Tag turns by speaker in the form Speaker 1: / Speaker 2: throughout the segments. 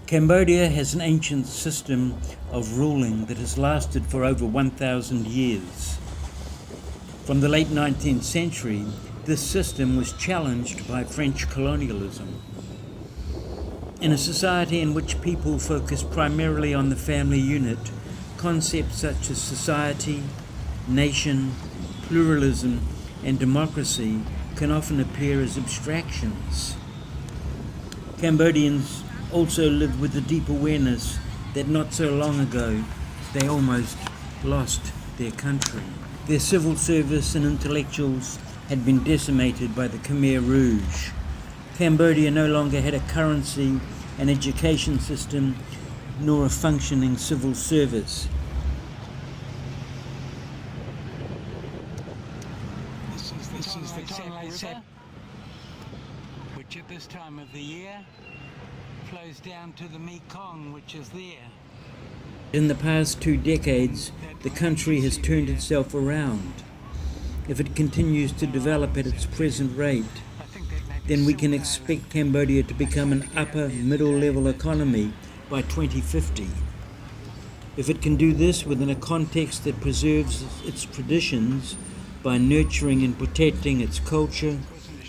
Speaker 1: Cambodia has an ancient system of ruling that has lasted for over 1,000 years. From the late 19th century, this system was challenged by French colonialism. In a society in which people focus primarily on the family unit, concepts such as society, nation, pluralism, and democracy can often appear as abstractions. Cambodians also live with the deep awareness that not so long ago they almost lost their country. Their civil service and intellectuals had been decimated by the Khmer Rouge. Cambodia no longer had a currency, an education system, nor a functioning civil service.
Speaker 2: This is the Tonle Sap, which at this time of the year flows down to the Mekong, which is there.
Speaker 1: In the past 2 decades, the country has turned itself around. If it continues to develop at its present rate, then we can expect Cambodia to become an upper middle-level economy by 2050. If it can do this within a context that preserves its traditions by nurturing and protecting its culture,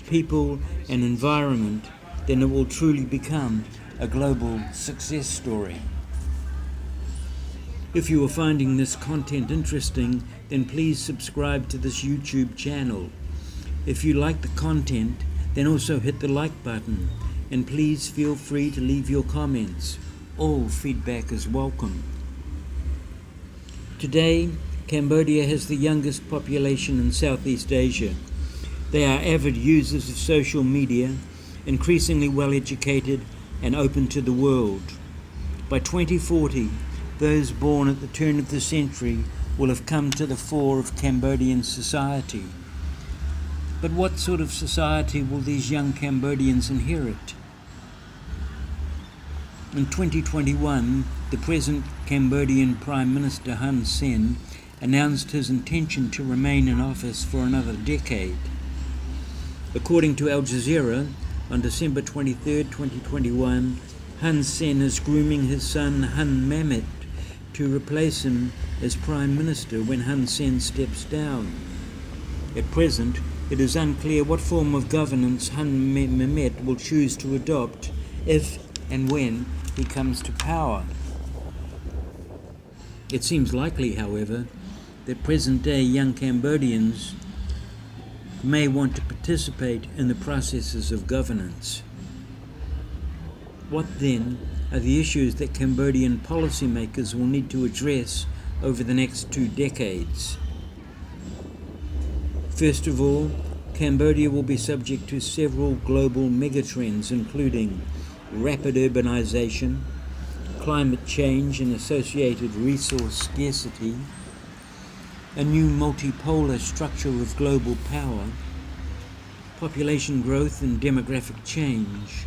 Speaker 1: people, and environment, then it will truly become a global success story. If you are finding this content interesting, then please subscribe to this YouTube channel. If you like the content, then also hit the like button, and please feel free to leave your comments. All feedback is welcome. Today, Cambodia has the youngest population in Southeast Asia. They are avid users of social media, increasingly well educated and open to the world. By 2040, those born at the turn of the century will have come to the fore of Cambodian society. But what sort of society will these young Cambodians inherit? In 2021, the present Cambodian Prime Minister Hun Sen announced his intention to remain in office for another decade. According to Al Jazeera, on December 23, 2021, Hun Sen is grooming his son Hun Mamet to replace him as Prime Minister when Hun Sen steps down. At present, it is unclear what form of governance Hun Mamet will choose to adopt if and when he comes to power. It seems likely, however, that present-day young Cambodians may want to participate in the processes of governance. What then are the issues that Cambodian policymakers will need to address over the next 2 decades? First of all, Cambodia will be subject to several global megatrends, including rapid urbanization, climate change and associated resource scarcity, a new multipolar structure of global power, population growth and demographic change,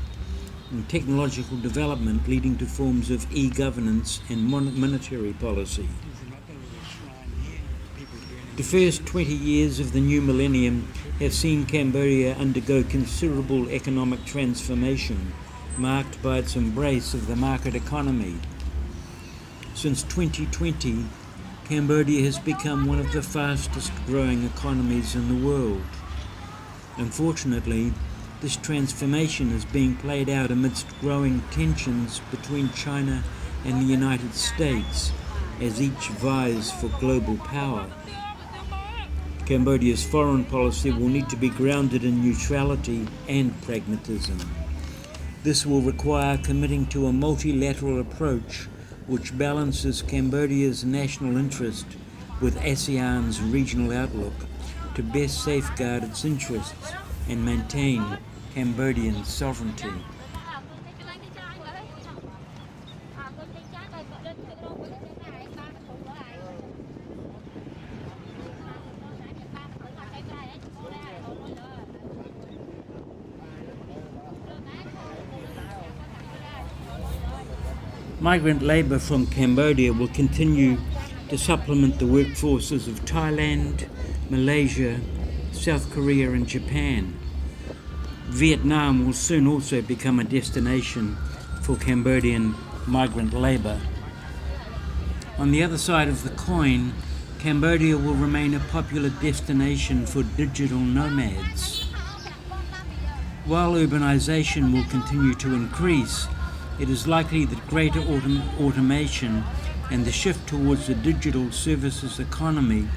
Speaker 1: and technological development leading to forms of e-governance and monetary policy. The first 20 years of the new millennium have seen Cambodia undergo considerable economic transformation, marked by its embrace of the market economy. Since 2020, Cambodia has become one of the fastest growing economies in the world. Unfortunately, this transformation is being played out amidst growing tensions between China and the United States as each vies for global power. Cambodia's foreign policy will need to be grounded in neutrality and pragmatism. This will require committing to a multilateral approach which balances Cambodia's national interest with ASEAN's regional outlook to best safeguard its interests and maintain Cambodian sovereignty. Migrant labour from Cambodia will continue to supplement the workforces of Thailand, Malaysia, South Korea and Japan. Vietnam will soon also become a destination for Cambodian migrant labour. On the other side of the coin, Cambodia will remain a popular destination for digital nomads. While urbanisation will continue to increase, it is likely that greater automation and the shift towards the digital services economy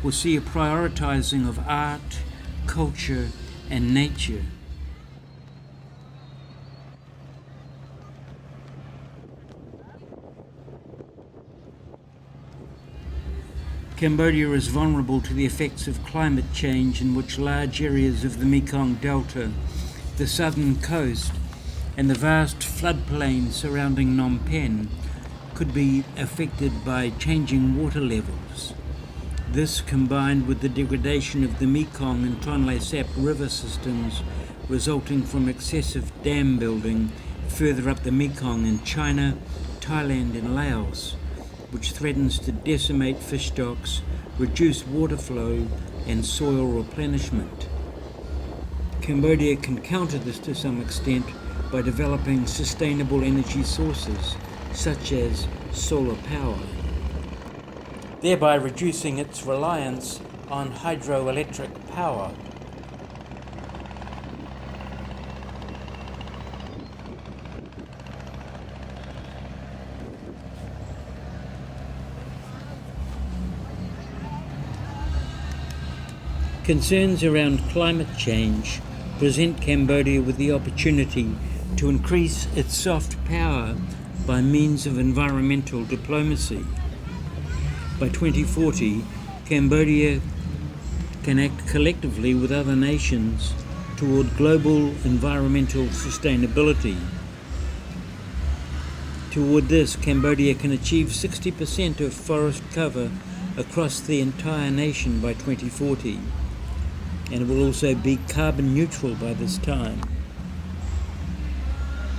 Speaker 1: will see a prioritising of art, culture and nature. Cambodia is vulnerable to the effects of climate change, in which large areas of the Mekong Delta, the southern coast and the vast floodplain surrounding Phnom Penh could be affected by changing water levels. This, combined with the degradation of the Mekong and Tonle Sap river systems resulting from excessive dam building further up the Mekong in China, Thailand and Laos, which threatens to decimate fish stocks, reduce water flow and soil replenishment. Cambodia can counter this to some extent by developing sustainable energy sources such as solar power, thereby reducing its reliance on hydroelectric power. Concerns around climate change present Cambodia with the opportunity to increase its soft power by means of environmental diplomacy. By 2040, Cambodia can act collectively with other nations toward global environmental sustainability. Toward this, Cambodia can achieve 60% of forest cover across the entire nation by 2040, and it will also be carbon neutral by this time.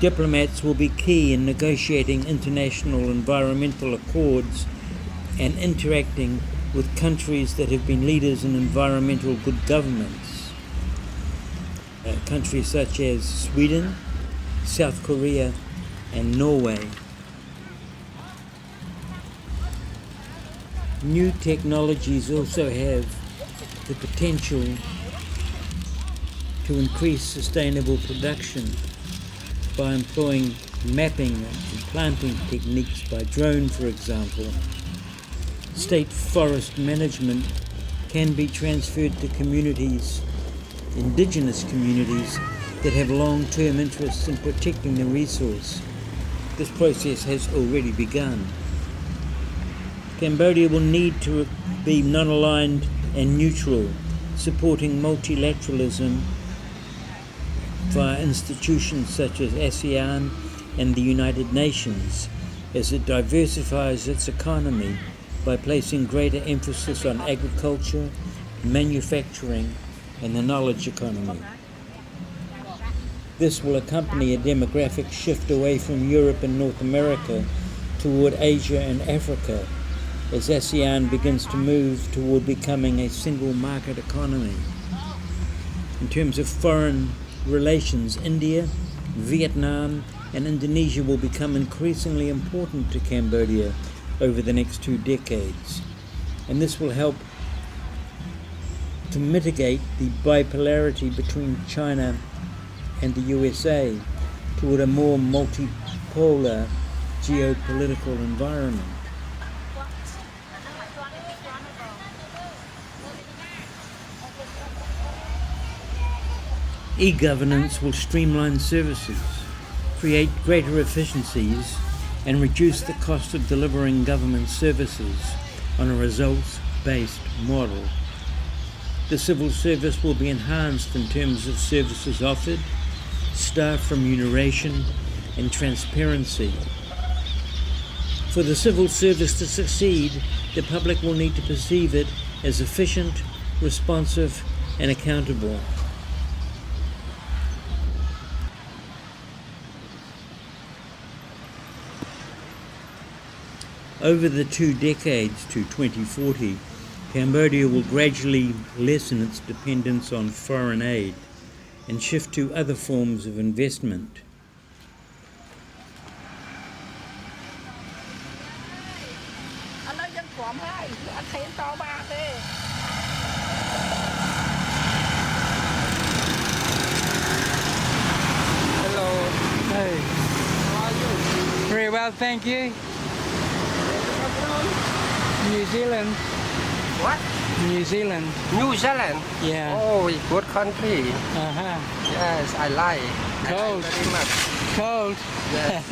Speaker 1: Diplomats will be key in negotiating international environmental accords and interacting with countries that have been leaders in environmental good governance. Countries such as Sweden, South Korea and Norway. New technologies also have the potential to increase sustainable production by employing mapping and planting techniques by drone, for example. State forest management can be transferred to communities, indigenous communities, that have long-term interests in protecting the resource. This process has already begun. Cambodia will need to be non-aligned and neutral, supporting multilateralism via institutions such as ASEAN and the United Nations, as it diversifies its economy by placing greater emphasis on agriculture, manufacturing, and the knowledge economy. This will accompany a demographic shift away from Europe and North America toward Asia and Africa, as ASEAN begins to move toward becoming a single market economy. In terms of foreign relations, India, Vietnam, and Indonesia will become increasingly important to Cambodia over the next 2 decades, and this will help to mitigate the bipolarity between China and the USA toward a more multipolar geopolitical environment. E-governance will streamline services, create greater efficiencies, and reduce the cost of delivering government services on a results-based model. The civil service will be enhanced in terms of services offered, staff remuneration, and transparency. For the civil service to succeed, the public will need to perceive it as efficient, responsive, and accountable. Over the 2 decades to 2040, Cambodia will gradually lessen its dependence on foreign aid and shift to other forms of investment.
Speaker 2: well, thank you. New Zealand.
Speaker 3: What?
Speaker 2: New Zealand.
Speaker 3: New Zealand?
Speaker 2: Yeah.
Speaker 3: Oh, good country.
Speaker 2: Uh-huh.
Speaker 3: Yes, I like. I
Speaker 2: Cold.
Speaker 3: like very much.
Speaker 2: Cold.
Speaker 3: Yes.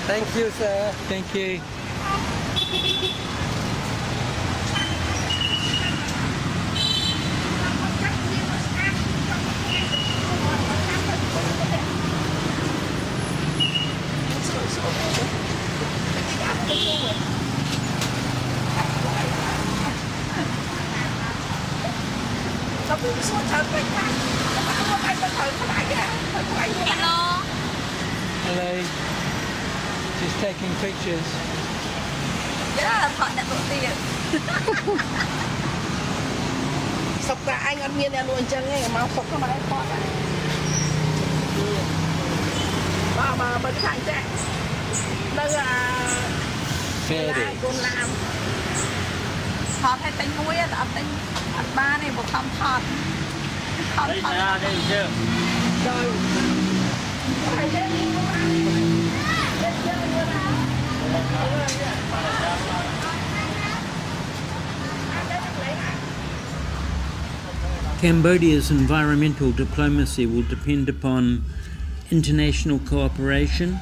Speaker 3: Thank you, sir.
Speaker 2: Thank you. Hello. Just taking pictures.
Speaker 4: Sọc cả anh ăn miên ăn luôn chân ấy mà sọc cái máy con này. Bà bật thẳng chạy. Đây là
Speaker 2: Ferry.
Speaker 4: con làm.
Speaker 5: ថតឲ្យទិញមួយតែអត់ទិញអត់បានទេបើខំថតថត
Speaker 4: Rồi.
Speaker 1: Cambodia's environmental diplomacy will depend upon international cooperation,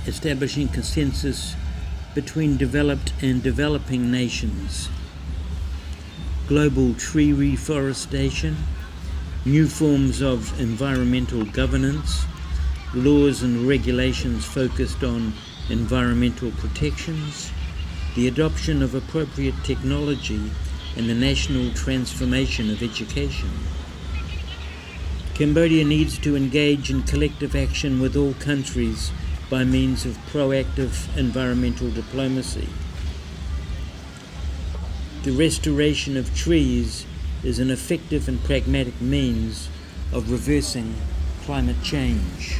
Speaker 1: establishing consensus between developed and developing nations, global tree reforestation, new forms of environmental governance, laws and regulations focused on environmental protections, the adoption of appropriate technology, and the national transformation of education. Cambodia needs to engage in collective action with all countries by means of proactive environmental diplomacy. The restoration of trees is an effective and pragmatic means of reversing climate change.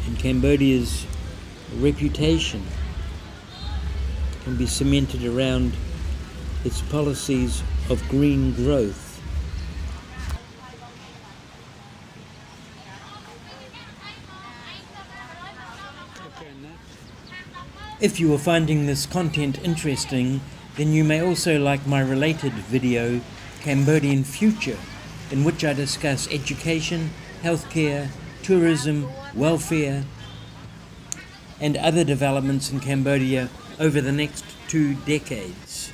Speaker 1: And Cambodia's reputation can be cemented around its policies of green growth. If you are finding this content interesting, then you may also like my related video, Cambodian Future, in which I discuss education, healthcare, tourism, welfare, and other developments in Cambodia over the next 2 decades.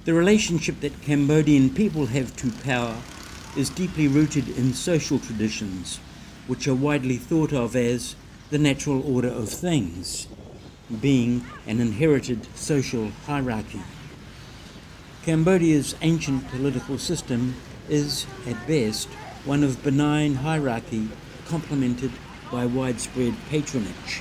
Speaker 1: The relationship that Cambodian people have to power is deeply rooted in social traditions, which are widely thought of as the natural order of things, being an inherited social hierarchy. Cambodia's ancient political system is, at best, one of benign hierarchy complemented by widespread patronage.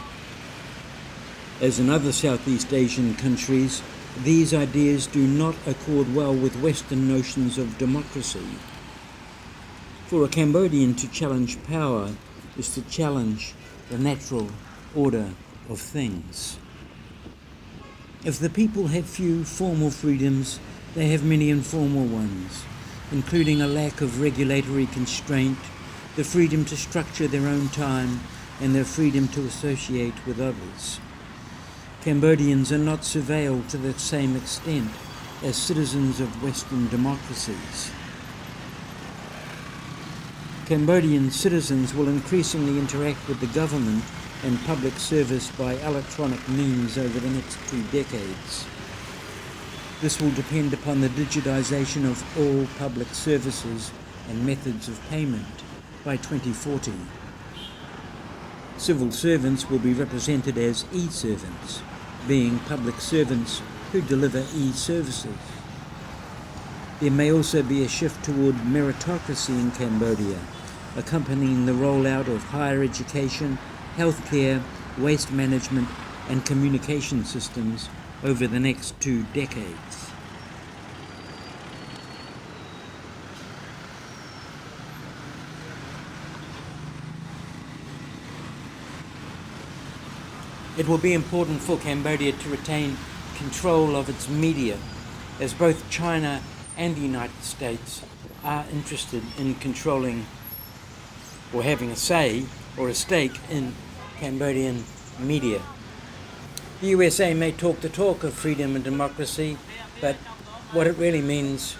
Speaker 1: As in other Southeast Asian countries, these ideas do not accord well with Western notions of democracy. For a Cambodian to challenge power is to challenge the natural order of things. If the people have few formal freedoms, they have many informal ones, including a lack of regulatory constraint, the freedom to structure their own time, and their freedom to associate with others. Cambodians are not surveilled to the same extent as citizens of Western democracies. Cambodian citizens will increasingly interact with the government and public service by electronic means over the next 2 decades. This will depend upon the digitization of all public services and methods of payment by 2040. Civil servants will be represented as e-servants, being public servants who deliver e-services. There may also be a shift toward meritocracy in Cambodia, accompanying the rollout of higher education, healthcare, waste management, and communication systems over the next 2 decades. It will be important for Cambodia to retain control of its media as both China and the United States are interested in controlling or having a say or a stake in Cambodian media. The USA may talk the talk of freedom and democracy, but what it really means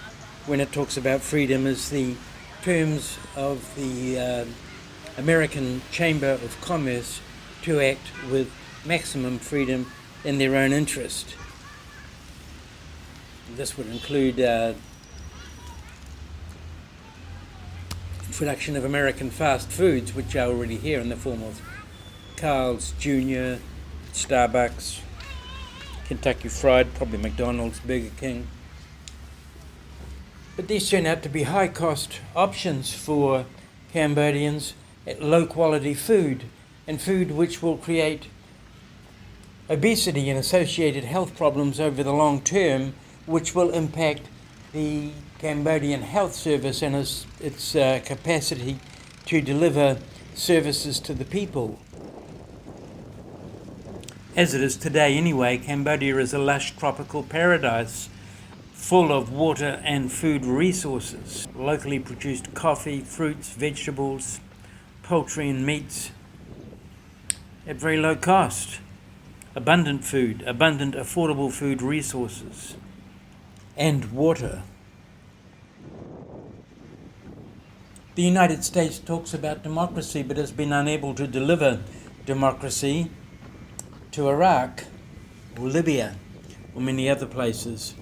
Speaker 1: when it talks about freedom is the terms of the American Chamber of Commerce to act with maximum freedom in their own interest. This would include introduction of American fast foods, which are already here in the form of Carl's Jr., Starbucks, Kentucky Fried, probably McDonald's, Burger King. But these turn out to be high-cost options for Cambodians at low-quality food, and food which will create obesity and associated health problems over the long term, which will impact the Cambodian Health Service and its capacity to deliver services to the people. As it is today anyway, Cambodia is a lush tropical paradise full of water and food resources, locally produced coffee, fruits, vegetables, poultry and meats at very low cost. Abundant food, abundant affordable food resources, and water. The United States talks about democracy but has been unable to deliver democracy to Iraq or Libya or many other places,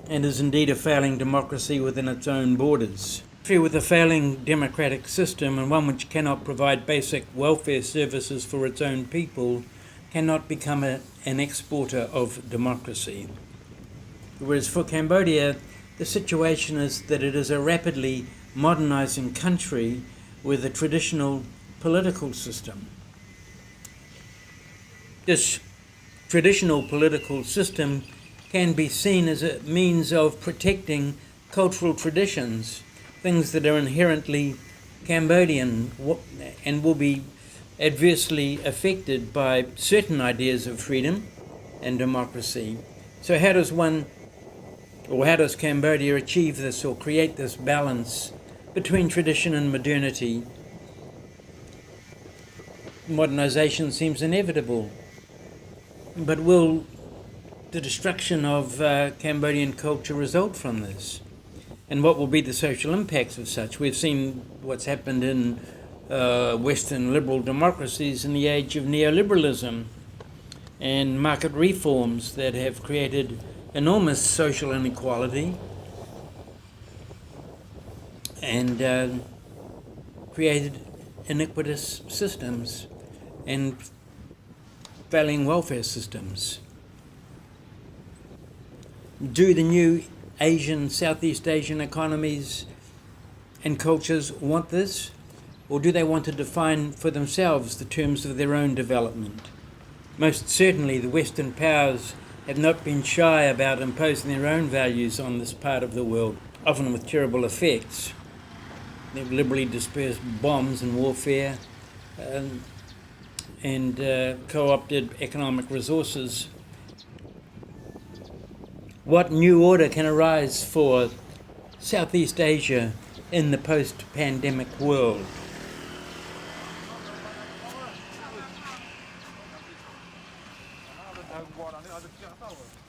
Speaker 1: and is indeed a failing democracy within its own borders. A country with a failing democratic system and one which cannot provide basic welfare services for its own people cannot become an exporter of democracy. Whereas for Cambodia, the situation is that it is a rapidly modernizing country with a traditional political system. This traditional political system can be seen as a means of protecting cultural traditions, things that are inherently Cambodian and will be adversely affected by certain ideas of freedom and democracy. So how does Cambodia achieve this or create this balance between tradition and modernity? Modernization seems inevitable, but will the destruction of Cambodian culture result from this? And what will be the social impacts of such? We've seen what's happened in Western liberal democracies in the age of neoliberalism and market reforms that have created enormous social inequality and created iniquitous systems and failing welfare systems. Do the new Southeast Asian economies and cultures want this? Or do they want to define for themselves the terms of their own development? Most certainly the Western powers have not been shy about imposing their own values on this part of the world, often with terrible effects. They've liberally dispersed bombs and warfare and co-opted economic resources. What new order can arise for Southeast Asia in the post-pandemic world?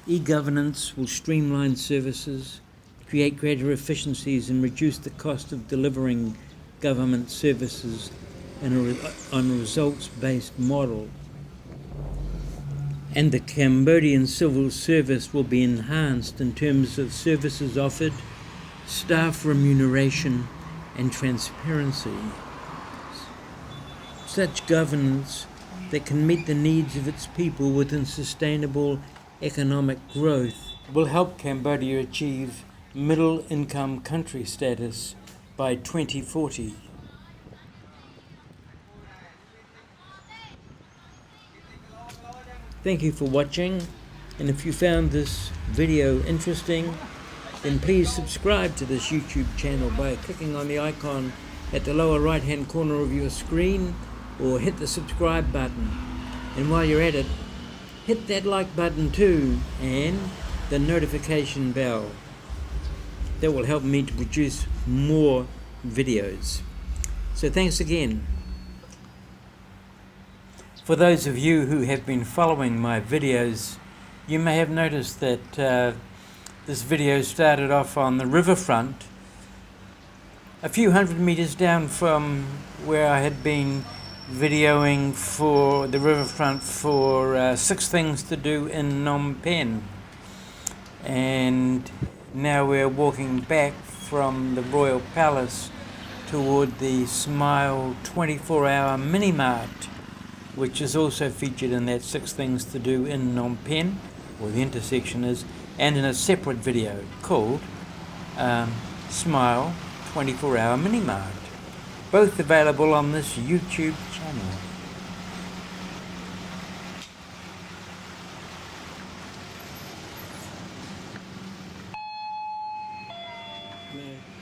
Speaker 1: E-governance will streamline services, create greater efficiencies and reduce the cost of delivering government services on a results-based model. And the Cambodian civil service will be enhanced in terms of services offered, staff remuneration and transparency. Such governance that can meet the needs of its people within sustainable economic growth will help Cambodia achieve middle-income country status by 2040. Thank you for watching, and if you found this video interesting, then please subscribe to this YouTube channel by clicking on the icon at the lower right-hand corner of your screen, or hit the subscribe button. And while you're at it, hit that like button too, and the notification bell. That will help me to produce more videos. So thanks again. For those of you who have been following my videos, you may have noticed that this video started off on the riverfront, a few hundred meters down from where I had been videoing for the riverfront for 6 Things to Do in Phnom Penh. And now we're walking back from the Royal Palace toward the Smile 24-hour mini-mart, which is also featured in that 6 Things to Do in Phnom Penh, or the intersection is, and in a separate video called Smile 24-hour mini-mart. Both available on this YouTube channel.
Speaker 3: Yeah.